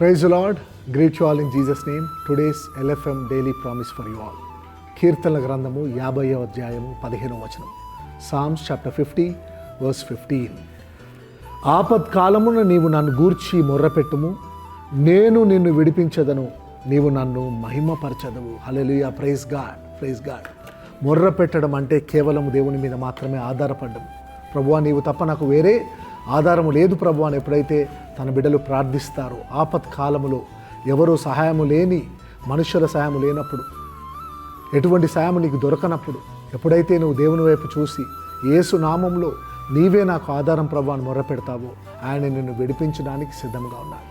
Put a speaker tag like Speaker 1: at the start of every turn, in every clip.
Speaker 1: Praise the Lord. Greet you all in Jesus' name. Today's LFM daily promise for you all. కీర్తనల గ్రంథము 50వ అధ్యాయము 15వ వచనం. Psalms chapter 50 verse 15. ఆపత్కాలమున నీవు నన్ను గూర్చి మొర్రపెట్టుము, నేను నిన్ను విడిపించదను, నీవు నన్ను మహిమపరచదవు. హల్లెలూయా. Praise God, praise God. మొర్ర పెట్టడం అంటే కేవలం దేవుని మీద మాత్రమే ఆధారపడడం. ప్రభువా, నీవు తప్ప నాకు వేరే ఆధారము లేదు ప్రభువా అని ఎప్పుడైతే తన బిడ్డలు ప్రార్థిస్తారో, ఆపత్కాలములో ఎవరో సహాయము లేని, మనుషుల సహాయము లేనప్పుడు, ఎటువంటి సహాయము నీకు దొరకనప్పుడు, ఎప్పుడైతే నువ్వు దేవుని వైపు చూసి యేసు నామంలో నీవే నాకు ఆధారం ప్రభువా అని మొర్ర పెడతావో, ఆయన నిన్ను విడిపించడానికి సిద్ధంగా ఉన్నాడు.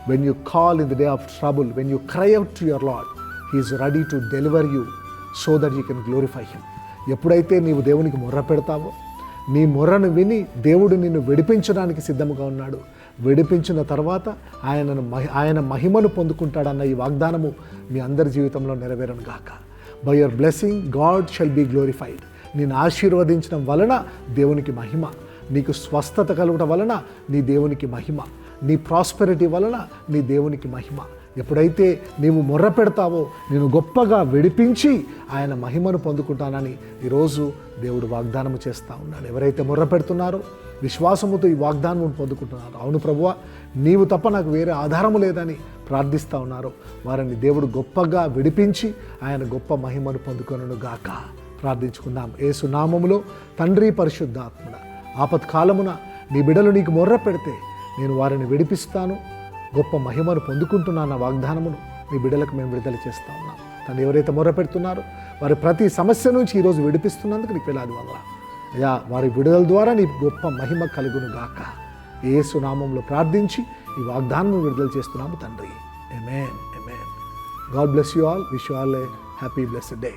Speaker 1: When you call in the day of trouble, when you cry out to your Lord, He is ready to deliver you so that you can glorify Him. ఎప్పుడైతే నీవు దేవునికి మొర్ర పెడతావో, నీ మొర్రను విని దేవుడు నిన్ను విడిపించడానికి సిద్ధంగా ఉన్నాడు. విడిపించిన తర్వాత ఆయన మహిమను పొందుకుంటాడన్న ఈ వాగ్దానము మీ అందరి జీవితంలో నెరవేరను గాక. By your blessing God shall be glorified. నేను ఆశీర్వదించడం వలన దేవునికి మహిమ, నీకు స్వస్థత కలుగడం వలన నీ దేవునికి మహిమ, నీ ప్రాస్పెరిటీ వలన నీ దేవునికి మహిమ. ఎప్పుడైతే నీవు మొర్ర పెడతావో నేను గొప్పగా విడిపించి ఆయన మహిమను పొందుకుంటానని ఈరోజు దేవుడు వాగ్దానం చేస్తూ ఉన్నాడు. ఎవరైతే మొర్ర పెడుతున్నారో, విశ్వాసముతో ఈ వాగ్దానం పొందుకుంటున్నారో, అవును ప్రభువా నీవు తప్ప నాకు వేరే ఆధారము లేదని ప్రార్థిస్తూ ఉన్నారో, వారిని దేవుడు గొప్పగా విడిపించి ఆయన గొప్ప మహిమను పొందుకొనును గాక. ప్రార్థించుకుందాం. యేసు నామములో తండ్రి, పరిశుద్ధాత్ముడ, ఆపత్కాలమున నీ బిడ్డలు నీకు మొర్ర పెడితే నేను వారిని విడిపిస్తాను, గొప్ప మహిమను పొందుకుంటున్నాన్న వాగ్దానమును మీ బిడ్డలకు మేము విడుదల చేస్తూ ఉన్నాం. తను ఎవరైతే మొర్ర పెడుతున్నారో వారి ప్రతి సమస్య నుంచి ఈరోజు విడిపిస్తున్నందుకు నీకు వేలాది వందనాలు అయ్యా. వారి విడుదల ద్వారా నీ గొప్ప మహిమ కలుగును గాక. యేసు నామంలో ప్రార్థించి ఈ వాగ్దానం విడుదల చేస్తున్నాము తండ్రి. ఆమేన్, ఆమేన్. God bless you all. Wish you all a happy blessed day.